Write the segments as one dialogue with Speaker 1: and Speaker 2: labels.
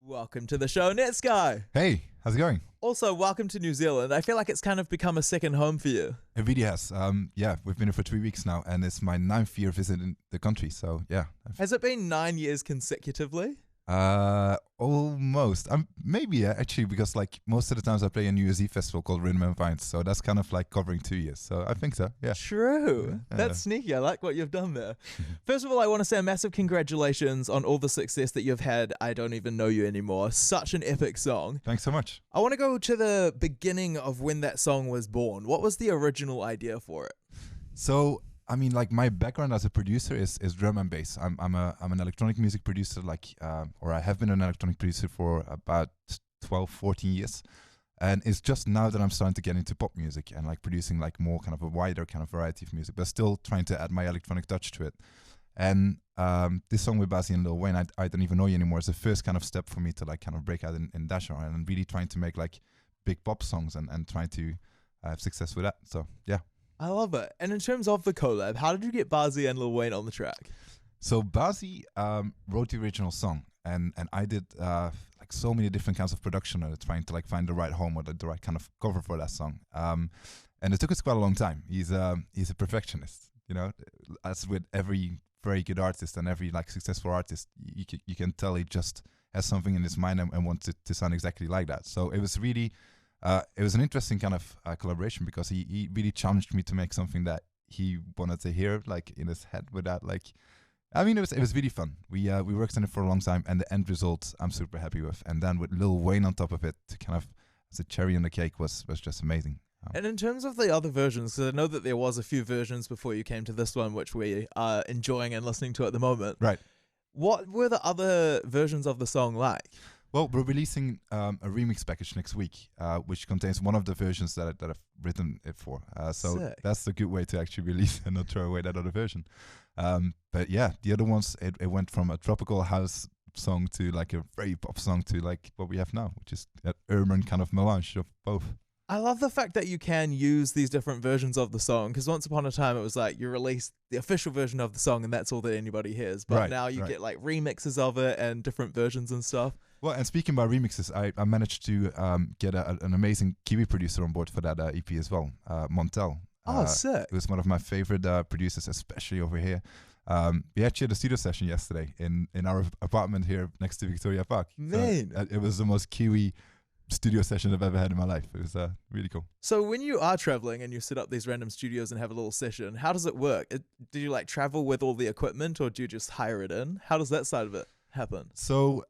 Speaker 1: Welcome to the show, Netsky.
Speaker 2: Hey, how's it going?
Speaker 1: Also, welcome to New Zealand. I feel like it's kind of become a second home for you.
Speaker 2: It really has. Yeah, we've been here for 3 weeks now, and it's my 9th year visiting the country. So yeah.
Speaker 1: Has it been 9 years consecutively?
Speaker 2: Almost. Maybe actually, because like most of the times I play a New Year's Eve festival called Rhythm and Vines, so that's kind of like covering 2 years. So I think so. Yeah.
Speaker 1: True. That's sneaky. I like what you've done there. First of all, I want to say a massive congratulations on all the success that you've had. I Don't Even Know You Anymore. Such an epic song.
Speaker 2: Thanks so much.
Speaker 1: I want to go to the beginning of when that song was born. What was the original idea for it?
Speaker 2: So I mean, like my background as a producer is drum and bass. I'm an electronic music producer, or I have been an electronic producer for about 12, 14 years. And it's just now that I'm starting to get into pop music and like producing like more kind of a wider kind of variety of music, but still trying to add my electronic touch to it. And this song with Bazzi and Lil Wayne, I Don't Even Know You Anymore, is the first kind of step for me to like kind of break out in that genre and really trying to make like big pop songs and trying to have success with that. So yeah.
Speaker 1: I love it. And in terms of the collab, how did you get Bazzi and Lil Wayne on the track?
Speaker 2: So Bazzi wrote the original song, and I did like so many different kinds of production on it, trying to like find the right home or the right kind of cover for that song. And it took us quite a long time. He's a perfectionist, you know, as with every very good artist and every like successful artist, you can tell he just has something in his mind and wants it to sound exactly like that. So it was really. It was an interesting kind of collaboration because he really challenged me to make something that he wanted to hear like in his head without like, I mean, it was really fun. We worked on it for a long time, and the end result I'm super happy with. And then with Lil Wayne on top of it, to kind of as a cherry on the cake was just amazing.
Speaker 1: And in terms of the other versions, because I know that there was a few versions before you came to this one, which we are enjoying and listening to at the moment.
Speaker 2: Right.
Speaker 1: What were the other versions of the song like?
Speaker 2: Well, we're releasing a remix package next week, which contains one of the versions that I've written it for. So
Speaker 1: Sick.
Speaker 2: that's a good way to actually release and not throw away that other version. But yeah, the other ones, it went from a tropical house song to like a very pop song to like what we have now, which is that urban kind of melange of both.
Speaker 1: I love the fact that you can use these different versions of the song, because once upon a time it was like you released the official version of the song and that's all that anybody hears. But
Speaker 2: Right,
Speaker 1: now you
Speaker 2: right.
Speaker 1: get like remixes of it and different versions and stuff.
Speaker 2: Well, and speaking about remixes, I managed to get an amazing Kiwi producer on board for that EP as well, Montel.
Speaker 1: Oh, sick.
Speaker 2: It was one of my favorite producers, especially over here. We actually had a studio session yesterday in our apartment here next to Victoria Park.
Speaker 1: Man.
Speaker 2: It was the most Kiwi studio session I've ever had in my life. It was really cool.
Speaker 1: So when you are traveling and you set up these random studios and have a little session, how does it work? Do you like travel with all the equipment, or do you just hire it in? How does that side of it happen?
Speaker 2: So,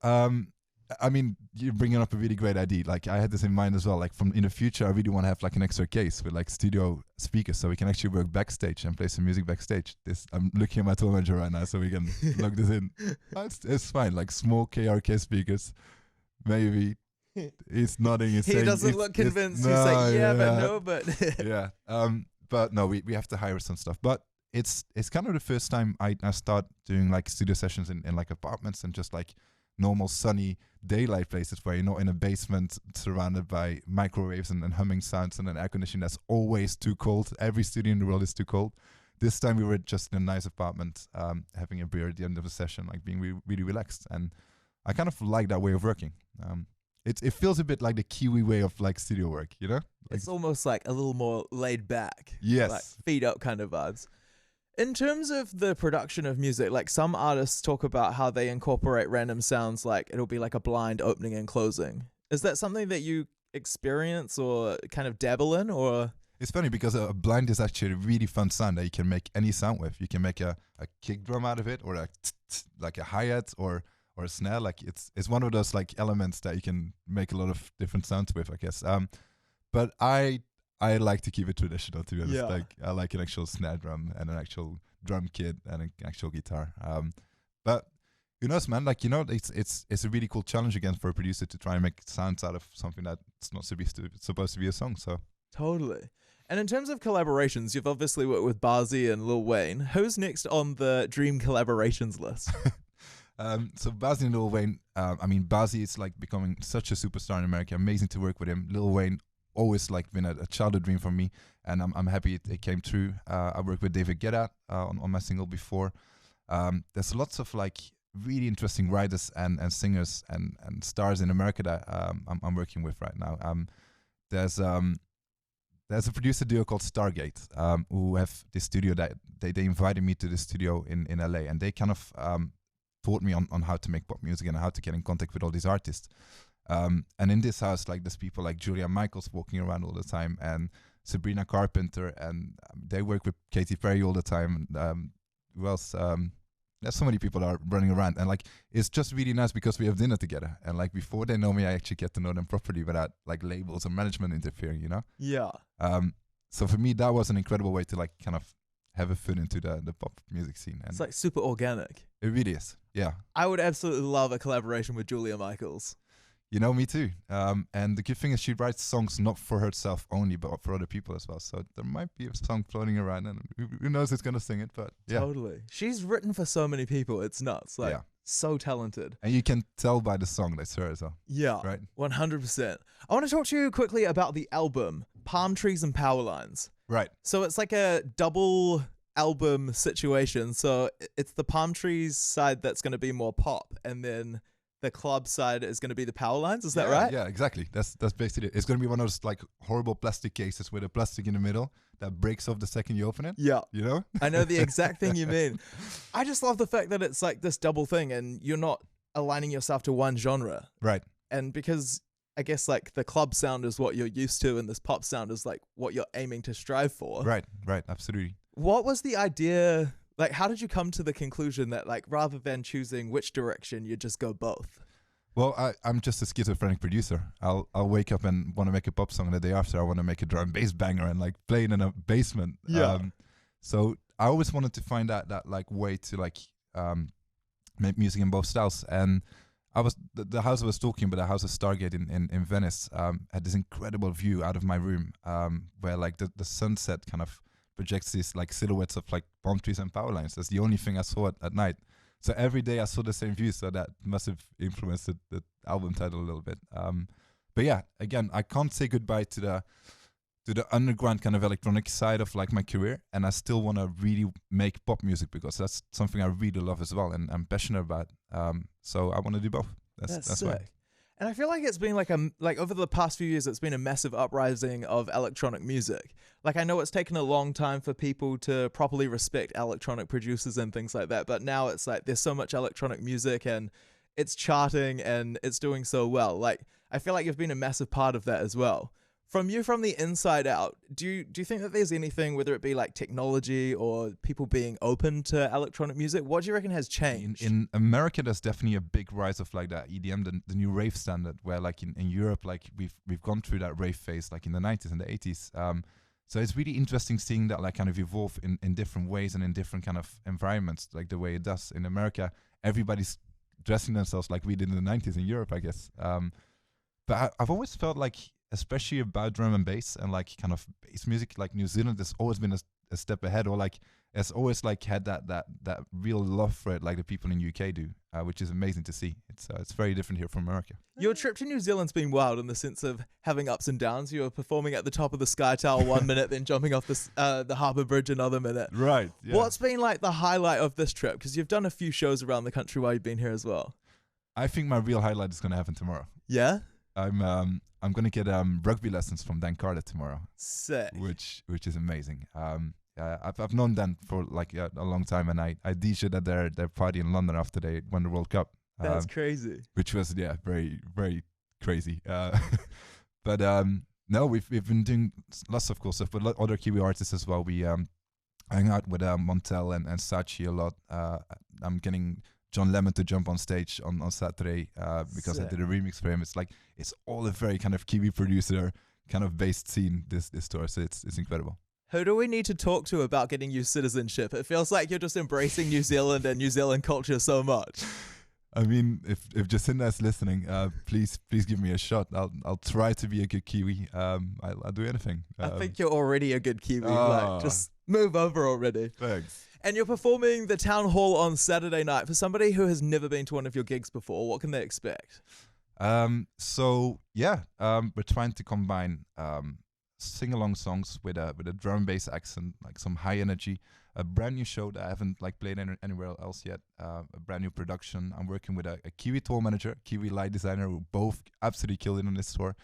Speaker 2: I mean, you're bringing up a really great idea. Like, I had this in mind as well. Like, in the future, I really want to have like an extra case with like studio speakers, so we can actually work backstage and play some music backstage. I'm looking at my tour manager right now, so we can plug this in. It's fine. Like small KRK speakers, maybe. He's nodding. He's
Speaker 1: He
Speaker 2: saying
Speaker 1: doesn't look convinced. He's like, yeah, but no, but
Speaker 2: yeah. But no, we have to hire some stuff. But it's kind of the first time I start doing like studio sessions in like apartments and just like normal sunny daylight places where you're not in a basement surrounded by microwaves and humming sounds and an air conditioning that's always too cold. Every studio in the world is too cold. This time we were just in a nice apartment, having a beer at the end of the session, like being really relaxed. And I kind of like that way of working. It feels a bit like the Kiwi way of like studio work, you know? Like,
Speaker 1: it's almost like a little more laid back.
Speaker 2: Yes.
Speaker 1: Like feet up kind of vibes. In terms of the production of music, like some artists talk about how they incorporate random sounds, like it'll be like a blind opening and closing. Is that something that you experience or kind of dabble in, or?
Speaker 2: It's funny because a blind is actually a really fun sound that you can make any sound with. You can make a kick drum out of it, or like a hi-hat or a snare. Like it's one of those like elements that you can make a lot of different sounds with, I guess. But I like to keep it traditional, to be honest.
Speaker 1: Yeah.
Speaker 2: Like I like an actual snare drum and an actual drum kit and an actual guitar. But who knows, man? Like, you know, it's a really cool challenge again for a producer to try and make sounds out of something that's not supposed to be a song. So
Speaker 1: Totally. And in terms of collaborations, you've obviously worked with Bazzi and Lil Wayne. Who's next on the dream collaborations list?
Speaker 2: So Bazzi and Lil Wayne, I mean, Bazzi is like becoming such a superstar in America. Amazing to work with him. Lil Wayne, always like been a childhood dream for me, and I'm happy it came true. I worked with David Guetta on my single before. There's lots of like really interesting writers and singers and stars in America that I'm working with right now. There's a producer duo called Stargate who have this studio that they invited me to the studio in LA, and they kind of taught me on how to make pop music and how to get in contact with all these artists. And in this house, like, there's people like Julia Michaels walking around all the time, and Sabrina Carpenter, and they work with Katy Perry all the time. Who else? There's so many people that are running around, and like, it's just really nice because we have dinner together, and like, before they know me, I actually get to know them properly without like labels or management interfering, you know?
Speaker 1: Yeah.
Speaker 2: So for me, that was an incredible way to like kind of have a foot into the pop music scene. And
Speaker 1: It's like super organic.
Speaker 2: it really is, yeah.
Speaker 1: I would absolutely love a collaboration with Julia Michaels.
Speaker 2: You know, me too. And the good thing is she writes songs not for herself only, but for other people as well. So there might be a song floating around, and who knows who's going to sing it, but yeah.
Speaker 1: Totally. She's written for so many people. It's nuts. Like,
Speaker 2: Yeah.
Speaker 1: so talented.
Speaker 2: And you can tell by the song that's her as well,
Speaker 1: Yeah.
Speaker 2: right?
Speaker 1: 100%. I want to talk to you quickly about the album, Palm Trees and Power Lines.
Speaker 2: Right.
Speaker 1: So it's like a double album situation. So it's the Palm Trees side that's going to be more pop, and then the club side is going to be the Power Lines. Is that right?
Speaker 2: Yeah, exactly. That's basically it. It's going to be one of those like horrible plastic cases with a plastic in the middle that breaks off the second you open it.
Speaker 1: Yeah.
Speaker 2: You know?
Speaker 1: I know the exact thing you mean. I just love the fact that it's like this double thing, and you're not aligning yourself to one genre.
Speaker 2: Right.
Speaker 1: And because I guess like the club sound is what you're used to, and this pop sound is like what you're aiming to strive for.
Speaker 2: Right. Absolutely.
Speaker 1: What was the idea? Like, how did you come to the conclusion that, like, rather than choosing which direction, you just go both?
Speaker 2: Well, I'm just a schizophrenic producer. I'll wake up and want to make a pop song, and the day after I want to make a drum and bass banger and like play it in a basement.
Speaker 1: Yeah.
Speaker 2: So I always wanted to find that like way to like make music in both styles. And I was the house I was talking about, the house of Stargate in Venice, had this incredible view out of my room, where like the sunset kind of projects these like silhouettes of like palm trees and power lines. That's the only thing I saw at night. So every day I saw the same view. So that must have influenced the album title a little bit. But yeah, again, I can't say goodbye to the underground kind of electronic side of like my career, and I still want to really make pop music because that's something I really love as well, and I'm passionate about. So I want to do both. That's
Speaker 1: sick.
Speaker 2: why.
Speaker 1: And I feel like it's been like over the past few years, it's been a massive uprising of electronic music. Like, I know it's taken a long time for people to properly respect electronic producers and things like that, but now it's like there's so much electronic music and it's charting and it's doing so well. Like, I feel like you've been a massive part of that as well. From the inside out, do you think that there's anything, whether it be like technology or people being open to electronic music, what do you reckon has changed?
Speaker 2: In America, there's definitely a big rise of like that EDM, the new rave standard, where like in Europe, like we've gone through that rave phase like in the 90s and the 80s. So it's really interesting seeing that like kind of evolve in different ways and in different kind of environments, like the way it does in America. Everybody's dressing themselves like we did in the 90s in Europe, I guess. But I've always felt like, especially about drum and bass and like kind of bass music, like New Zealand has always been a step ahead, or like has always like had that real love for it, like the people in UK do, which is amazing to see. It's very different here from America.
Speaker 1: Your trip to New Zealand's been wild in the sense of having ups and downs. You were performing at the top of the Sky Tower 1 minute, then jumping off the Harbour Bridge another minute.
Speaker 2: Right. Yeah.
Speaker 1: What's been like the highlight of this trip? Because you've done a few shows around the country while you've been here as well.
Speaker 2: I think my real highlight is going to happen tomorrow.
Speaker 1: Yeah?
Speaker 2: I'm gonna get rugby lessons from Dan Carter tomorrow.
Speaker 1: Sick.
Speaker 2: Which is amazing. I've known Dan for like a long time, and I DJ'd at their party in London after they won the World Cup.
Speaker 1: That's crazy.
Speaker 2: Which was very very crazy. But no, we've been doing lots of cool stuff with other Kiwi artists as well. We hang out with Montel and Sachi a lot. I'm getting John Lemon to jump on stage on Saturday because
Speaker 1: Sick.
Speaker 2: I did a remix for him. It's like it's all a very kind of Kiwi producer kind of based scene this tour, so it's incredible.
Speaker 1: Who do we need to talk to about getting you citizenship? It feels like you're just embracing New Zealand and New Zealand culture so much.
Speaker 2: I mean, if Jacinda's listening, please give me a shot. I'll try to be a good Kiwi. I'll do anything.
Speaker 1: I think you're already a good Kiwi. Like, just move over already.
Speaker 2: Thanks.
Speaker 1: And you're performing the Town Hall on Saturday night. For somebody who has never been to one of your gigs before, what can they expect?
Speaker 2: So yeah, we're trying to combine sing-along songs with a drum and bass accent, like some high energy. a brand new show that I haven't like played anywhere else yet. A brand new production. I'm working with a Kiwi tour manager, Kiwi light designer, who both absolutely killed it on this tour.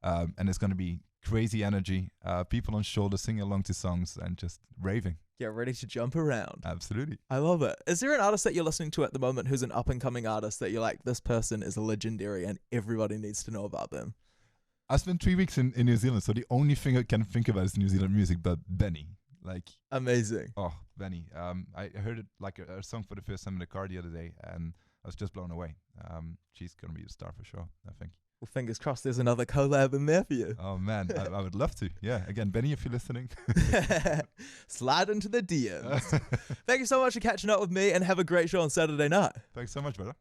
Speaker 2: And it's going to be crazy energy, people on shoulders singing along to songs and just raving.
Speaker 1: Get ready to jump around.
Speaker 2: Absolutely.
Speaker 1: I love it. Is there an artist that you're listening to at the moment who's an up-and-coming artist that you're like, this person is legendary and everybody needs to know about them?
Speaker 2: I spent 3 weeks in New Zealand, so the only thing I can think about is New Zealand music, but Benny. Like
Speaker 1: amazing.
Speaker 2: Oh, Benny. I heard it like a song for the first time in the car the other day, and I was just blown away. She's going to be a star for sure, I think.
Speaker 1: Well, fingers crossed there's another collab in there for you.
Speaker 2: Oh, man. I would love to. Yeah. Again, Benny, if you're listening.
Speaker 1: Slide into the DMs. Thank you so much for catching up with me, and have a great show on Saturday night.
Speaker 2: Thanks so much, brother.